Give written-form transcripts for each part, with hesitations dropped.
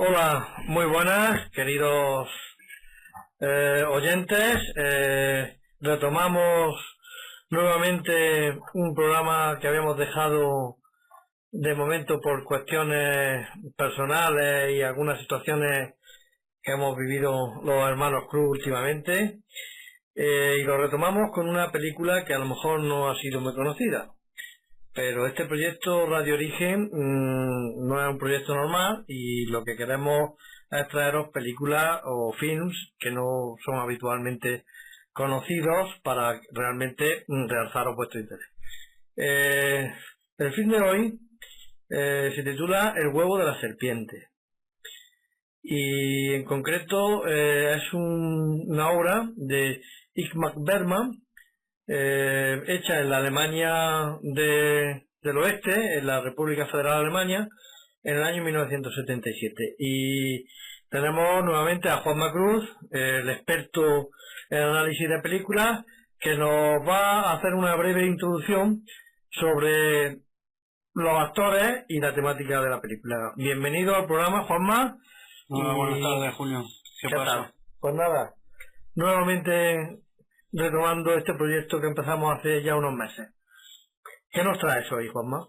Hola, muy buenas, queridos oyentes. Retomamos nuevamente un programa que habíamos dejado de momento por cuestiones personales y algunas situaciones que hemos vivido los hermanos Cruz últimamente. Y lo retomamos con una película que a lo mejor no ha sido muy conocida. Pero este proyecto Radio Origen no es un proyecto normal y lo que queremos es traeros películas o films que no son habitualmente conocidos para realmente realzaros vuestro interés. El film de hoy se titula El huevo de la serpiente y en concreto es una obra de Ingmar Bergman, hecha en la Alemania del Oeste, en la República Federal de Alemania, en el año 1977. Y tenemos nuevamente a Juanma Cruz, el experto en análisis de películas, que nos va a hacer una breve introducción sobre los actores y la temática de la película. Bienvenido al programa, Juanma. Hola, buenas tardes, Julio. ¿Qué pasa? Tal? Pues nada, nuevamente retomando este proyecto que empezamos hace ya unos meses. ¿Qué nos traes hoy, Juanma?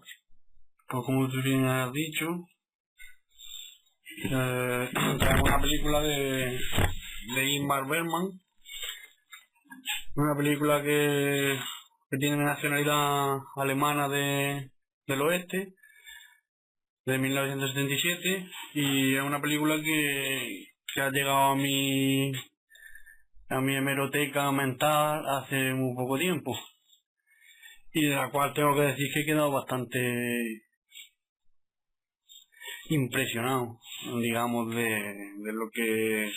Pues como tú bien has dicho, traemos una película de Ingmar Bergman, una película que tiene nacionalidad alemana del oeste, de 1977, y es una película que ha llegado a mi hemeroteca mental hace muy poco tiempo, y de la cual tengo que decir que he quedado bastante impresionado, digamos, de lo que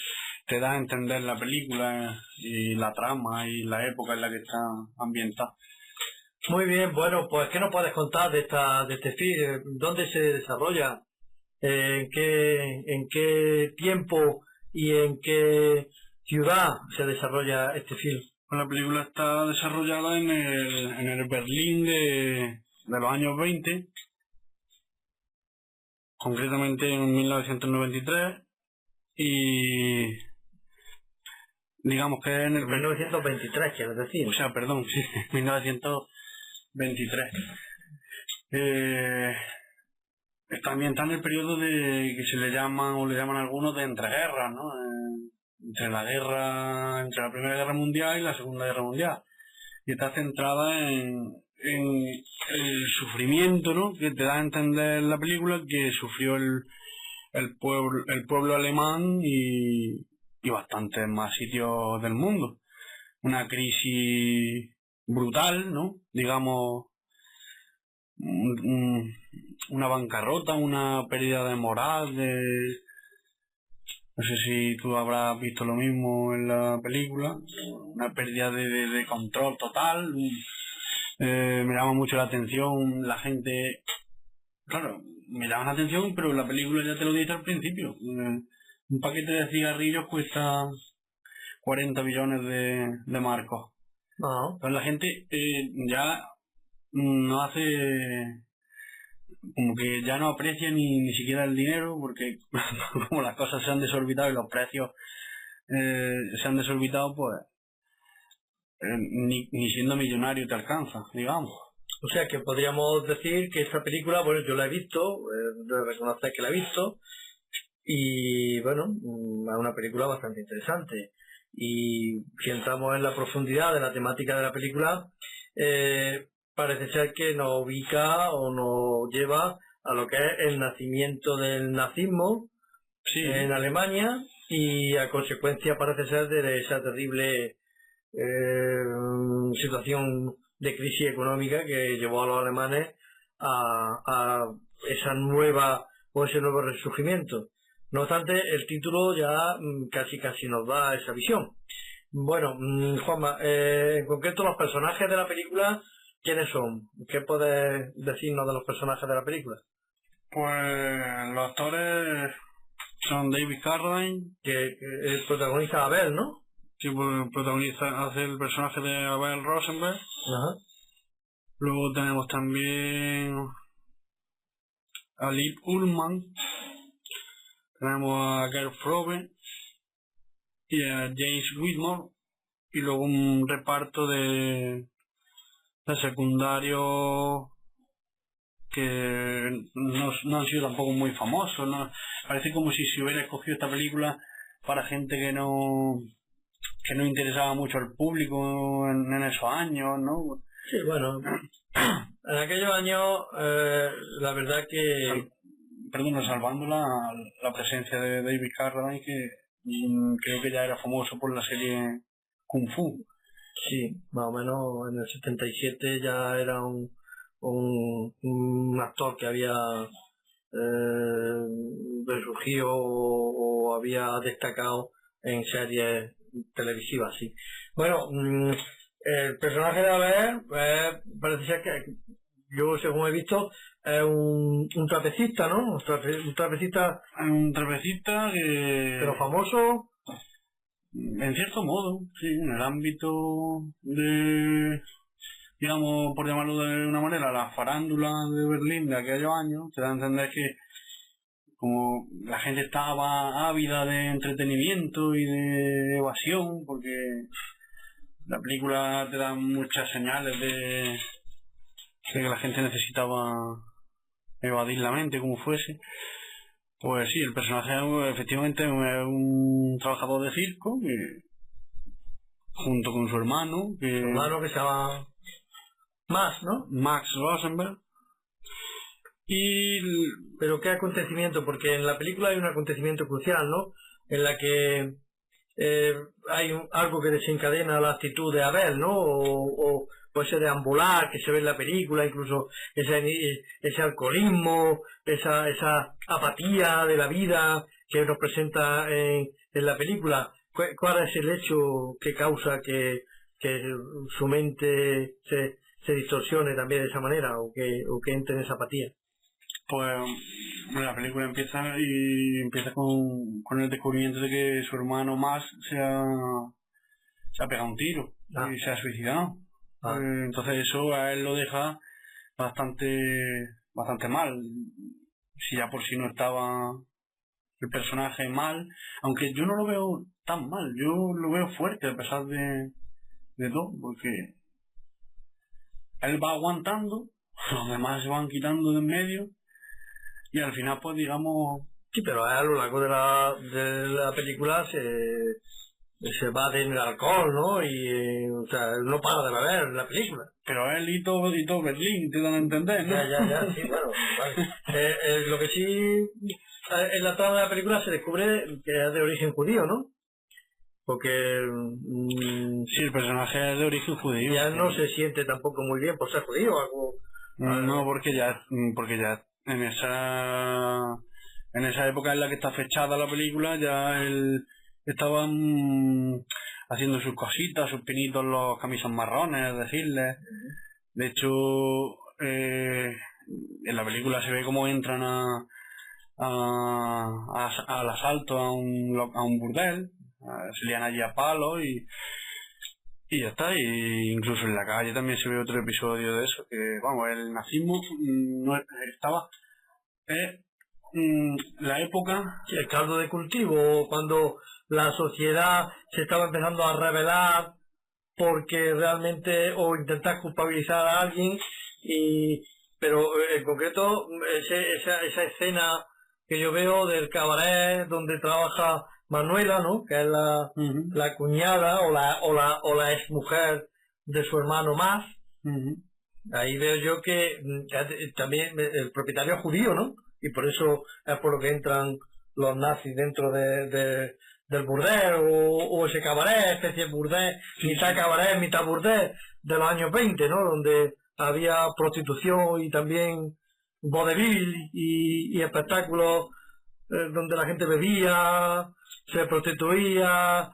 te da a entender la película y la trama y la época en la que está ambientada. Muy bien, bueno, pues ¿qué nos puedes contar de este film? ¿Dónde se desarrolla? ¿En qué tiempo y en qué ciudad se desarrolla este film? La película está desarrollada en el Berlín de los años 20, concretamente en 1993, y digamos que en el 1923, quieres decir. O sea, perdón, sí, 1923. Está ambientada en el periodo que le llaman algunos de entreguerras, ¿no? Entre la Primera Guerra Mundial y la Segunda Guerra Mundial, y está centrada en el sufrimiento, ¿no?, que te da a entender la película, que sufrió el pueblo alemán y bastantes más sitios del mundo. Una crisis brutal, ¿no?, digamos, una bancarrota, una pérdida de moral, no sé si tú habrás visto lo mismo en la película, una pérdida de control total. Me llama mucho la atención la gente, claro, me llama la atención, pero la película ya te lo dice al principio. Un paquete de cigarrillos cuesta 40 millones de marcos. No. Entonces la gente ya no hace, como que ya no aprecia ni siquiera el dinero, porque como las cosas se han desorbitado y los precios se han desorbitado, pues ni siendo millonario te alcanza, digamos. O sea que podríamos decir que esta película, bueno, yo la he visto, de reconocer que la he visto, y bueno, es una película bastante interesante. Y si entramos en la profundidad de la temática de la película, parece ser que nos ubica o nos lleva a lo que es el nacimiento del nazismo, sí, en Alemania, y a consecuencia parece ser de esa terrible situación de crisis económica que llevó a los alemanes a ese nuevo resurgimiento. No obstante, el título ya casi nos da esa visión. Bueno, Juanma, en concreto los personajes de la película, ¿quiénes son? ¿Qué puedes decirnos de los personajes de la película? Pues los actores son David Carradine, que el protagonista Abel, ¿no? Sí, pues hace el personaje de Abel Rosenberg. Ajá. Luego tenemos también a Liv Ullmann, tenemos a Gert Fröbe y a James Whitmore, y luego un reparto de secundarios que no han sido tampoco muy famosos, ¿no? Parece como si se hubiera escogido esta película para gente que no interesaba mucho al público en esos años, ¿no? Sí, bueno, en aquellos años la verdad que... Perdón, salvando la presencia de David Carradine, que creo que ya era famoso por la serie Kung Fu. Sí, más o menos en el 77 ya era un actor que había resurgido o había destacado en series televisivas, sí. Bueno, el personaje de Abel parece ser que, yo según he visto, es un trapecista, ¿no? Un trapecista pero famoso. En cierto modo, sí, en el ámbito de, digamos, por llamarlo de una manera, la farándula de Berlín de aquellos años, te da a entender que como la gente estaba ávida de entretenimiento y de evasión, porque la película te da muchas señales de que la gente necesitaba evadir la mente como fuese. Pues sí, el personaje efectivamente es un trabajador de circo que, junto con su hermano que se llama Max, ¿no? Max Rosenberg. Pero qué acontecimiento, porque en la película hay un acontecimiento crucial, ¿no? En la que hay algo que desencadena la actitud de Abel, ¿no? O ese deambular que se ve en la película, incluso ese alcoholismo, esa apatía de la vida que nos presenta en la película. ¿Cuál es el hecho que causa que su mente se distorsione también de esa manera o que entre en esa apatía? Pues la película empieza con el descubrimiento de que su hermano Max se ha pegado un tiro y se ha suicidado. Entonces eso a él lo deja bastante mal. Si ya por sí no estaba el personaje mal, aunque yo no lo veo tan mal, yo lo veo fuerte a pesar de todo, porque él va aguantando, los demás se van quitando de en medio y al final pues digamos... Sí, pero a lo largo de la película se va en el alcohol, ¿no? Y o sea, no para de beber la película. Pero él y todo Berlín te dan a entender, ¿no? Ya, sí, bueno, vale. Lo que sí, en la trama de la película se descubre que es de origen judío, ¿no? Porque sí, el personaje es de origen judío. Ya no se siente tampoco muy bien por ser judío o algo. No, porque ya en esa época en la que está fechada la película, ya él estaba haciendo sus cositas, sus pinitos, los camisas marrones, decirle. De hecho, en la película se ve cómo entran al asalto a un burdel, se lían allí a palos y ya está. Y incluso en la calle también se ve otro episodio de eso, que vamos, el nazismo no estaba la época, el caldo de cultivo, cuando la sociedad se estaba empezando a rebelar porque realmente, o intentar culpabilizar a alguien, pero en concreto esa escena que yo veo del cabaret donde trabaja Manuela, ¿no? Que es la cuñada o la exmujer de su hermano Max. Ahí veo yo que también el propietario es judío, ¿no? Y por eso es por lo que entran los nazis dentro del burdel o ese cabaret, especie de burdel, mitad cabaret, mitad burdel de los años 20, ¿no? Donde había prostitución y también vodevil y espectáculos donde la gente bebía, se prostituía,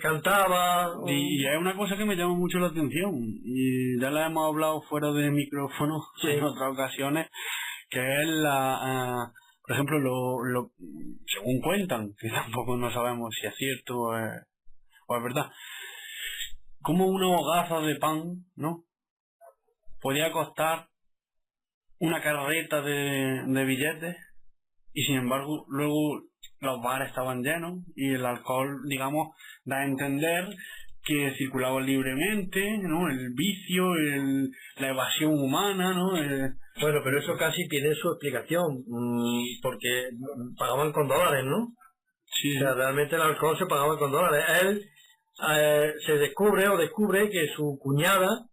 cantaba. Y es una cosa que me llama mucho la atención, y ya la hemos hablado fuera de micrófono en otras ocasiones, que es por ejemplo, según cuentan, que tampoco no sabemos si es cierto o es verdad, como una hogaza de pan, ¿no?, podía costar una carreta de billetes, y sin embargo luego los bares estaban llenos y el alcohol, digamos, da a entender que circulaba libremente, ¿no? El vicio, la evasión humana, ¿no? Bueno, pero eso casi tiene su explicación, porque pagaban con dólares, ¿no? Sí. O sea, realmente el alcohol se pagaba con dólares. Él se descubre que su cuñada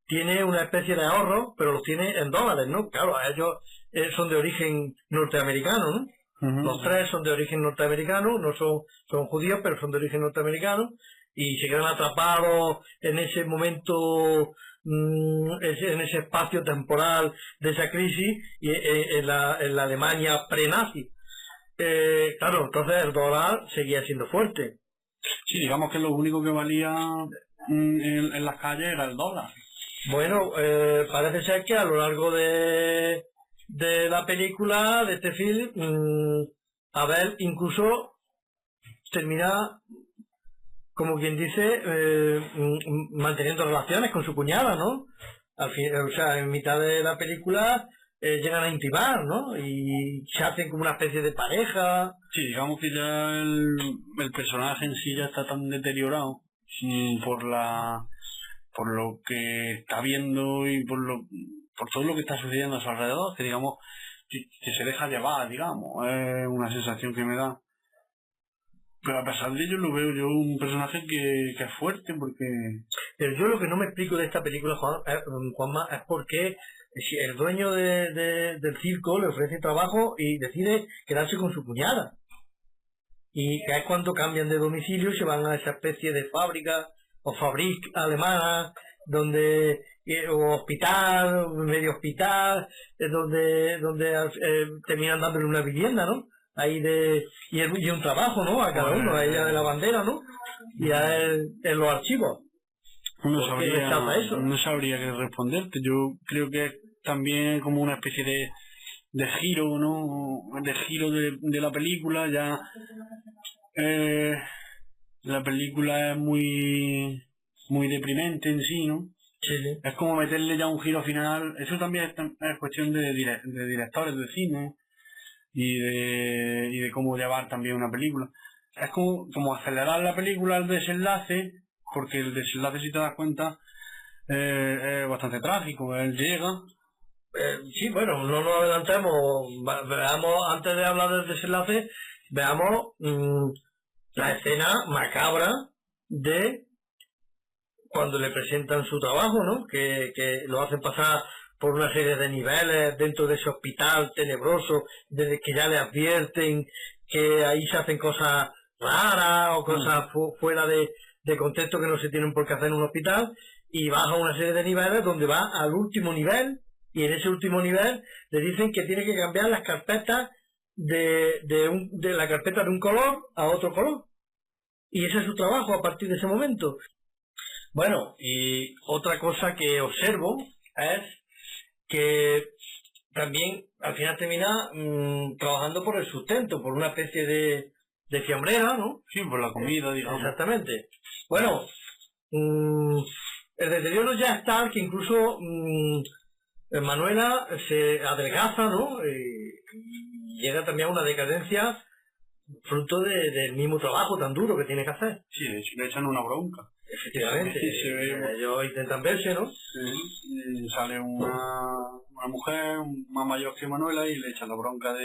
tiene una especie de ahorro, pero los tiene en dólares, ¿no? Claro, ellos son de origen norteamericano, ¿no? Los tres son de origen norteamericano, no son judíos, pero son de origen norteamericano, y se quedan atrapados en ese momento, en ese espacio temporal de esa crisis, y en la Alemania pre-nazi. Claro, entonces el dólar seguía siendo fuerte. Sí, digamos que lo único que valía en las calles era el dólar. Bueno, parece ser que a lo largo de la película, de este film, Abel incluso termina, como quien dice, manteniendo relaciones con su cuñada, ¿no? Al fin, o sea, en mitad de la película llegan a intimar, ¿no? Y se hacen como una especie de pareja. Sí, digamos que ya el personaje en sí ya está tan deteriorado por lo que está viendo y por todo lo que está sucediendo a su alrededor, que digamos que se deja llevar, digamos, es una sensación que me da. Pero a pesar de ello lo veo yo un personaje que es fuerte, porque... Pero yo lo que no me explico de esta película, Juanma, es por qué si el dueño del circo le ofrece trabajo y decide quedarse con su cuñada. Y que es cuando cambian de domicilio y se van a esa especie de fábrica o fabric alemana, donde o hospital, medio hospital, donde terminan dándole una vivienda, ¿no? Ahí y un trabajo, ¿no? A cada uno, a ella de la bandera, ¿no? Y a él en los archivos. No sabría qué responderte. Yo creo que es también como una especie de giro, ¿no? De giro de la película. Ya la película es muy deprimente en sí, ¿no? Sí, sí. Es como meterle ya un giro final. Eso también es cuestión de directores de cine y de cómo llevar también una película. Es como acelerar la película al desenlace, porque el desenlace, si te das cuenta, es bastante trágico. Él llega. Sí, bueno, no nos adelantemos. Veamos, antes de hablar del desenlace, veamos la escena macabra de cuando le presentan su trabajo, ¿no? Que lo hacen pasar por una serie de niveles dentro de ese hospital tenebroso, desde que ya le advierten que ahí se hacen cosas raras o cosas fuera de contexto que no se tienen por qué hacer en un hospital, y baja una serie de niveles donde va al último nivel, y en ese último nivel le dicen que tiene que cambiar las carpetas de la carpeta de un color a otro color, y ese es su trabajo a partir de ese momento. Bueno, y otra cosa que observo es que también al final termina trabajando por el sustento, por una especie de fiambrera, ¿no? Sí, por la comida, digamos. Exactamente. Bueno, el deterioro ya está, que incluso Manuela se adelgaza, ¿no? Y llega también a una decadencia fruto del mismo trabajo tan duro que tiene que hacer. Sí, de hecho le echan una bronca. Efectivamente, ellos intentan verse, ¿no? Sí, y sale una mujer más mayor que Manuela y le echan la bronca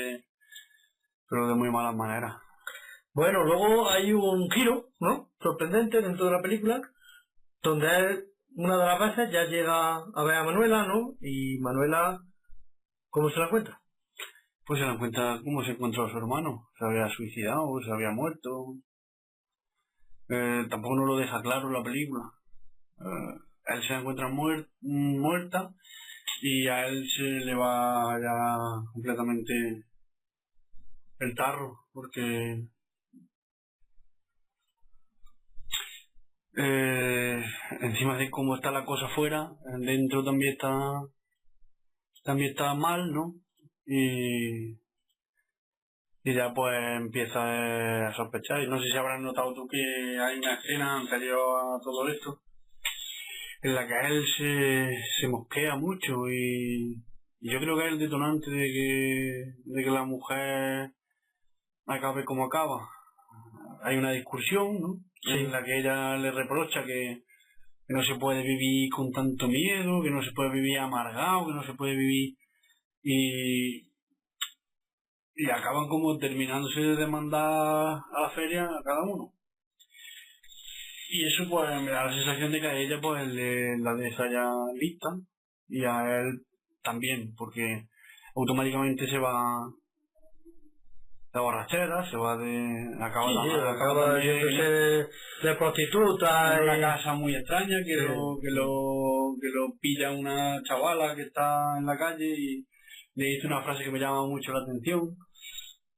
pero de muy malas maneras. Bueno, luego hay un giro, ¿no? Sorprendente dentro de la película, donde él, una de las veces, ya llega a ver a Manuela, ¿no? Y Manuela, ¿cómo se la encuentra? Pues se la encuentra cómo se encontró a su hermano. Se había suicidado, se había muerto. Tampoco no lo deja claro la película. Él se encuentra muerta y a él se le va ya completamente el tarro, porque encima de cómo está la cosa afuera, dentro también está mal, ¿no? Y ya pues empieza a sospechar. Y no sé si habrás notado tú que hay una escena anterior a todo esto en la que él se mosquea mucho, y yo creo que es el detonante de que la mujer acabe como acaba. Hay una discusión, ¿no? Sí. En la que ella le reprocha que no se puede vivir con tanto miedo, que no se puede vivir amargado, que no se puede vivir y acaban como terminándose de demandar a la feria a cada uno. Y eso pues me da la sensación de que a ella pues la deja ya lista y a él también, porque automáticamente se va de borrachera, se va acaba de prostituta en una y... casa muy extraña que lo pilla una chavala que está en la calle y le dice una frase que me llama mucho la atención,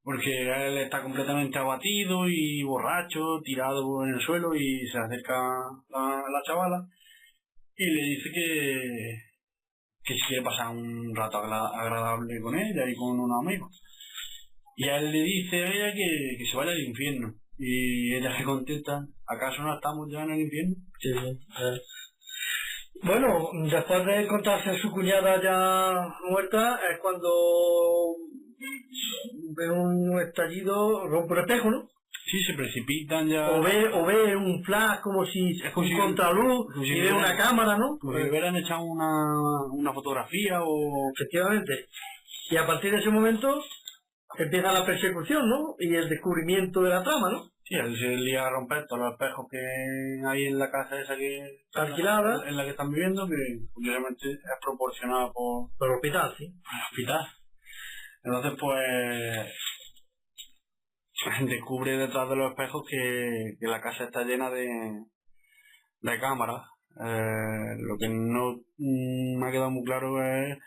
porque él está completamente abatido y borracho, tirado en el suelo, y se acerca a la chavala y le dice que si quiere pasar un rato agradable con ella y con unos amigos. Y a él le dice a ella que se vaya al infierno. Y ella se contesta, ¿acaso no estamos ya en el infierno? Sí, sí. Bueno, después de encontrarse a su cuñada ya muerta, es cuando ve un estallido, rompe un espejo, ¿no? Sí, se precipitan ya. O ve un flash como si Es como un si- contraluz como si y ve hubieran- una cámara, ¿no? Como si le hubieran echado una fotografía o... Efectivamente. Y a partir de ese momento empieza la persecución, ¿no? Y el descubrimiento de la trama, ¿no? Sí, él se lía a romper todos los espejos que hay en la casa esa que... Alquilada. En la que están viviendo, que curiosamente es proporcionada por Por el hospital, sí. el hospital. Entonces, pues... descubre detrás de los espejos que la casa está llena de cámaras. Lo que no me ha quedado muy claro es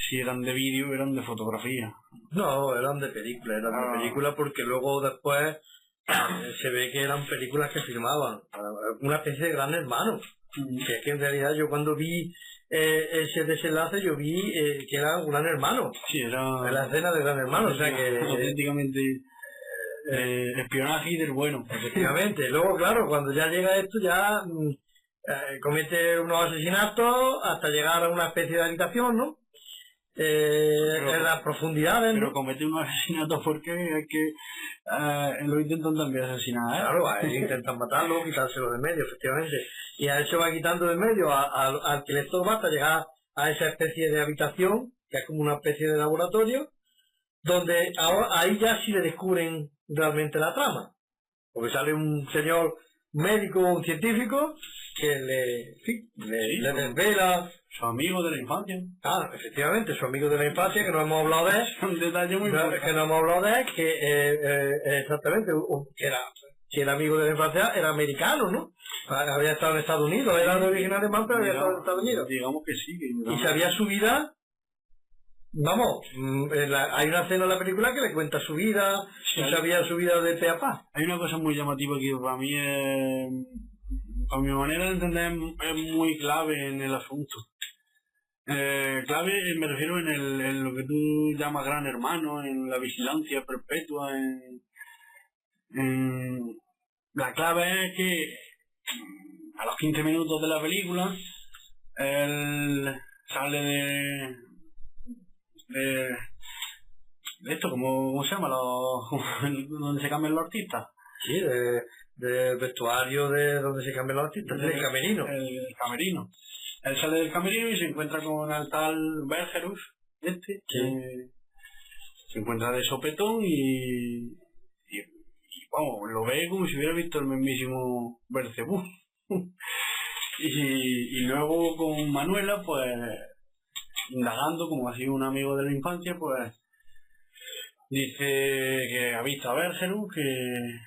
si eran de vídeo o eran de fotografía. No, eran de película porque luego después se ve que eran películas que filmaban, una especie de Gran Hermano. Que es que en realidad yo cuando vi ese desenlace yo vi que era un Gran Hermano, Sí, era la escena de Gran Hermano, o sea que auténticamente espionaje y del bueno. efectivamente. Luego claro, cuando ya llega esto ya comete unos asesinatos hasta llegar a una especie de habitación, ¿no? En las profundidades, Pero ¿no? comete unos asesinatos porque es que lo intentan también asesinar, ¿eh? Claro, a él intentan matarlo, quitárselo de medio, efectivamente. Y a él se va quitando de medio al que le estorba hasta llegar a esa especie de habitación, que es como una especie de laboratorio, donde ahora, ahí ya sí le descubren realmente la trama. Porque sale un señor médico, un científico, que le desvela. Su amigo de la infancia. Ah, efectivamente, su amigo de la infancia, que no hemos hablado de él. Un detalle muy No, importante. que no hemos hablado de él, que exactamente, que era, si el amigo de la infancia era americano, ¿no? Había estado en Estados Unidos, era de origen alemán, pero había estado en Estados Unidos. Digamos que sí. Y sabía su vida, vamos, hay una escena en la película que le cuenta su vida, Sí, y sabía su vida de pe a pa. Hay una cosa muy llamativa que para mí para mi manera de entender es muy clave en el asunto. Clave me refiero en lo que tú llamas gran hermano, en la vigilancia perpetua, la clave es que a los 15 minutos de la película él sale de esto, ¿cómo se llama? Donde se cambian los artistas. Sí, de vestuario de donde se cambian los artistas, del camerino. El camerino. Él sale del camerino y se encuentra con el tal Bergerus, Sí. se encuentra de sopetón y vamos, lo ve como si hubiera visto el mismísimo Belcebú. y luego con Manuela, pues, indagando, como ha sido un amigo de la infancia, pues, dice que ha visto a Bergerus, que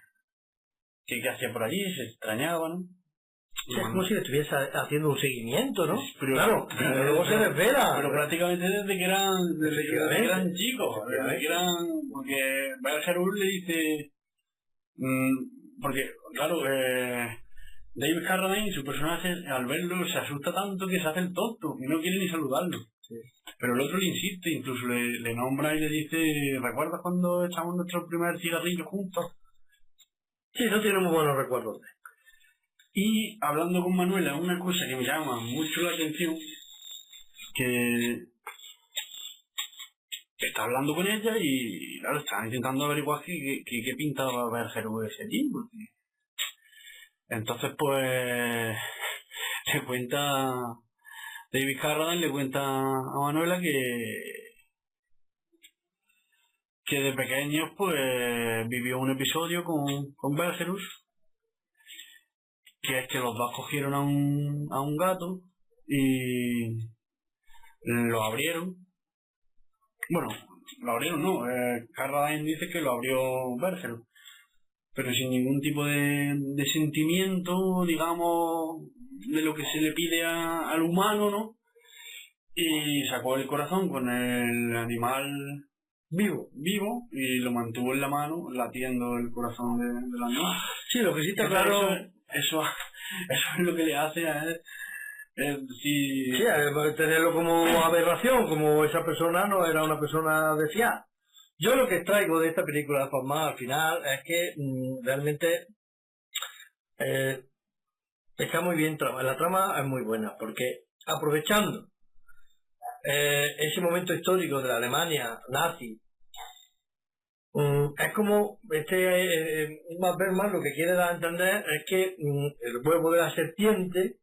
hacía por allí, se extrañaba, ¿no? O sea, es como si le estuviese haciendo un seguimiento, ¿no? Pero- claro, pero luego se desvela. Pero prácticamente desde que eran chicos, desde que eran, porque Bergerus le dice, porque claro, David Carradine, su personaje, al verlo se asusta tanto que se hace el tonto y no quiere ni saludarlo. Sí. Pero el otro le insiste, incluso le nombra y le dice, ¿recuerdas cuando echamos nuestro primer cigarrillo juntos? Sí, no tiene muy buenos recuerdos. Y hablando con Manuela, una cosa que me llama mucho la atención, que está hablando con ella y claro, está intentando averiguar qué pintaba Bergerus ese tiempo. Entonces pues le cuenta, David Carradine le cuenta a Manuela que de pequeños pues vivió un episodio con Bergerus, que es que los dos cogieron a un gato y lo abrieron. Bueno, lo abrieron no, Carradine dice que lo abrió Bergerus, pero sin ningún tipo de sentimiento, digamos, de lo que se le pide al humano, ¿no? Y sacó el corazón con el animal vivo, y lo mantuvo en la mano, latiendo el corazón del animal. Sí, lo que sí está claro... Eso es lo que le hace a él. Sí, tenerlo como aberración, como esa persona no era una persona de fiar. Yo lo que traigo de esta película, Forma, al final, es que realmente está muy bien trama. La trama es muy buena, porque aprovechando ese momento histórico de la Alemania nazi, es como Ingmar Bergman lo que quiere dar a entender es que el huevo de la serpiente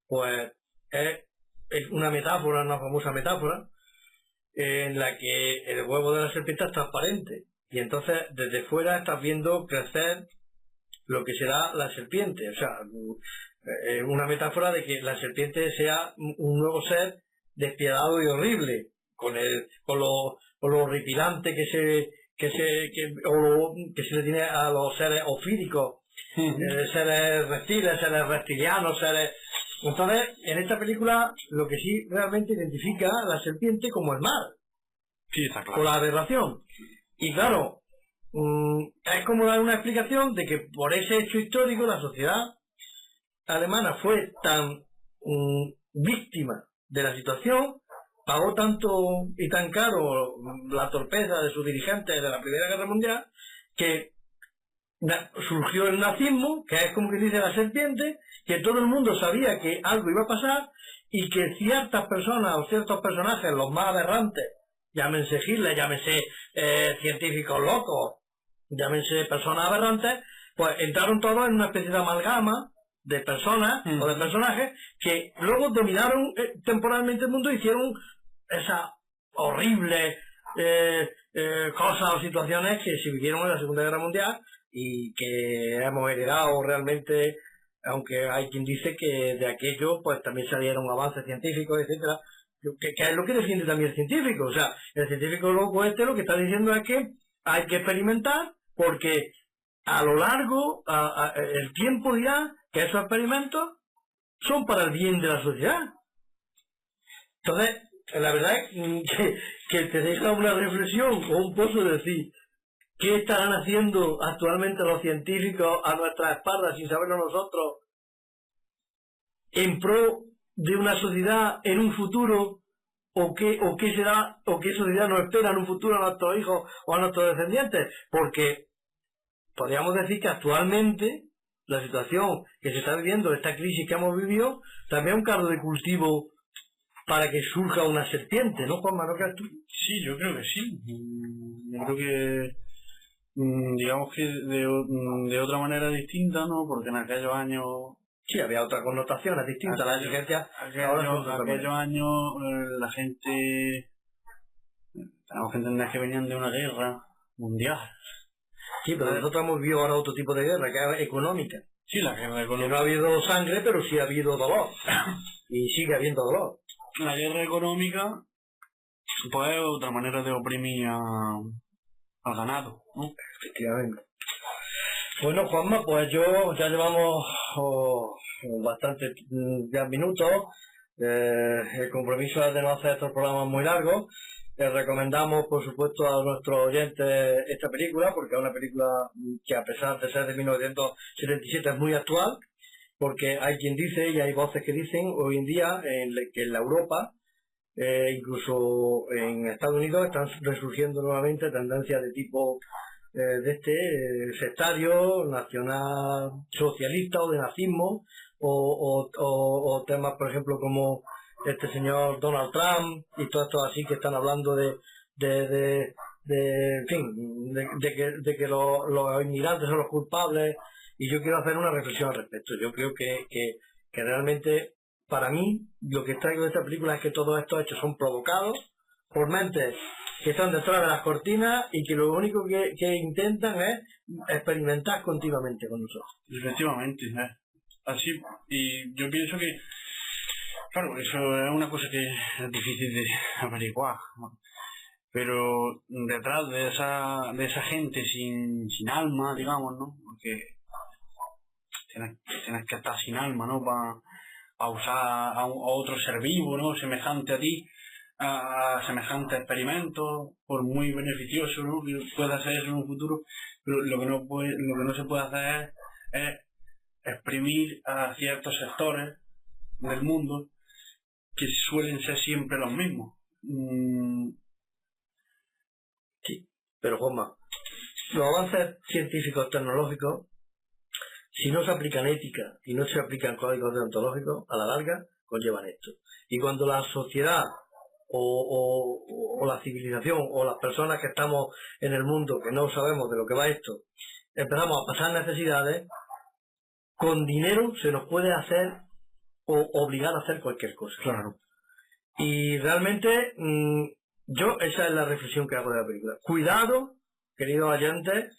pues es una metáfora, una famosa metáfora en la que el huevo de la serpiente es transparente y entonces desde fuera estás viendo crecer lo que será la serpiente. O sea, una metáfora de que la serpiente sea un nuevo ser despiadado y horrible, con lo horripilante que se le tiene a los seres ofídicos, seres reptiles, seres reptilianos, seres... Entonces, en esta película lo que sí realmente identifica a la serpiente como el mal, sí, está claro, con la aberración. Y claro, es como dar una explicación de que por ese hecho histórico la sociedad alemana fue tan víctima de la situación, pagó tanto y tan caro la torpeza de sus dirigentes de la Primera Guerra Mundial, que surgió el nazismo, que es como que dice la serpiente, que todo el mundo sabía que algo iba a pasar y que ciertas personas o ciertos personajes, los más aberrantes, llámense Hitler, llámense científicos locos, llámense personas aberrantes, pues entraron todos en una especie de amalgama de personas o de personajes que luego dominaron temporalmente el mundo y hicieron esas horribles cosas o situaciones que se vivieron en la Segunda Guerra Mundial y que hemos heredado realmente, aunque hay quien dice que de aquello pues también salieron avances científicos, etcétera, que es lo que defiende también el científico. O sea, el científico loco lo que está diciendo es que hay que experimentar porque a lo largo el tiempo dirá que esos experimentos son para el bien de la sociedad. Entonces, la verdad es que te deja una reflexión o un pozo de decir ¿qué estarán haciendo actualmente los científicos a nuestras espaldas sin saberlo nosotros en pro de una sociedad en un futuro o qué será o qué sociedad nos espera en un futuro a nuestros hijos o a nuestros descendientes? Porque podríamos decir que actualmente la situación que se está viviendo, esta crisis que hemos vivido, también es un caldo de cultivo para que surja una serpiente, ¿no, Juanma? ¿No crees tú? Sí, yo creo que sí. Yo creo que digamos que de otra manera distinta, ¿no? Porque en aquellos años... Sí, había otras connotaciones distintas. La exigencia... Aquellos años la gente... Tenemos que entender que venían de una guerra mundial. Sí, pero nosotros hemos vivido ahora otro tipo de guerra, que es económica. Sí, la guerra económica. Que no ha habido sangre, pero sí ha habido dolor. Y sigue habiendo dolor. La guerra económica, pues es otra manera de oprimir al ganado, ¿no? Efectivamente. Bueno, Juanma, pues ya llevamos bastantes minutos. El compromiso es de no hacer estos programas muy largos. Les recomendamos, por supuesto, a nuestros oyentes esta película, porque es una película que, a pesar de ser de 1977, es muy actual, porque hay quien dice, y hay voces que dicen hoy en día, que en la Europa, incluso en Estados Unidos, están resurgiendo nuevamente tendencias de tipo sectario, nacional socialista o de nazismo, o temas, por ejemplo, como este señor Donald Trump y todo esto así que están hablando de en fin, de que los inmigrantes son los culpables, y yo quiero hacer una reflexión al respecto. Yo creo que realmente, para mí, lo que traigo de esta película es que todos estos hechos son provocados por mentes que están detrás de las cortinas y que lo único que intentan es experimentar continuamente con nosotros. Efectivamente, así, y yo pienso que, claro, eso es una cosa que es difícil de averiguar, ¿no? Pero detrás de esa gente sin alma, digamos, ¿no? Porque tienes que estar sin alma, ¿no? Para usar a otro ser vivo, ¿no? Semejante a ti, a semejante experimento, por muy beneficioso, ¿no? Que pueda ser eso en un futuro, pero lo que no se puede hacer es exprimir a ciertos sectores del mundo que suelen ser siempre los mismos. Sí, pero Juanma, los avances científicos tecnológicos, si no se aplican ética y no se aplican códigos deontológicos, a la larga conllevan esto. Y cuando la sociedad o la civilización o las personas que estamos en el mundo, que no sabemos de lo que va esto, empezamos a pasar necesidades, con dinero se nos puede hacer o obligar a hacer cualquier cosa. Claro. Y realmente esa es la reflexión que hago de la película. Cuidado, queridos oyentes,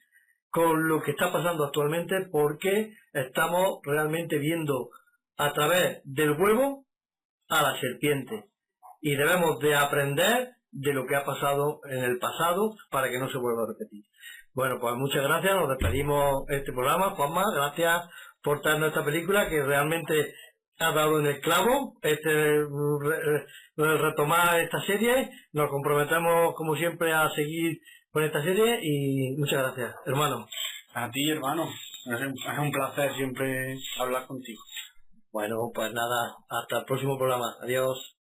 con lo que está pasando actualmente, porque estamos realmente viendo a través del huevo a la serpiente, y debemos de aprender de lo que ha pasado en el pasado para que no se vuelva a repetir. Bueno, pues muchas gracias, nos despedimos este programa. Juanma, gracias por traernos esta película que realmente ha dado en el clavo, retomar esta serie. Nos comprometemos como siempre a seguir con esta serie, y muchas gracias, hermano. A ti, hermano, es un placer siempre hablar contigo. Bueno, pues nada, hasta el próximo programa. Adiós.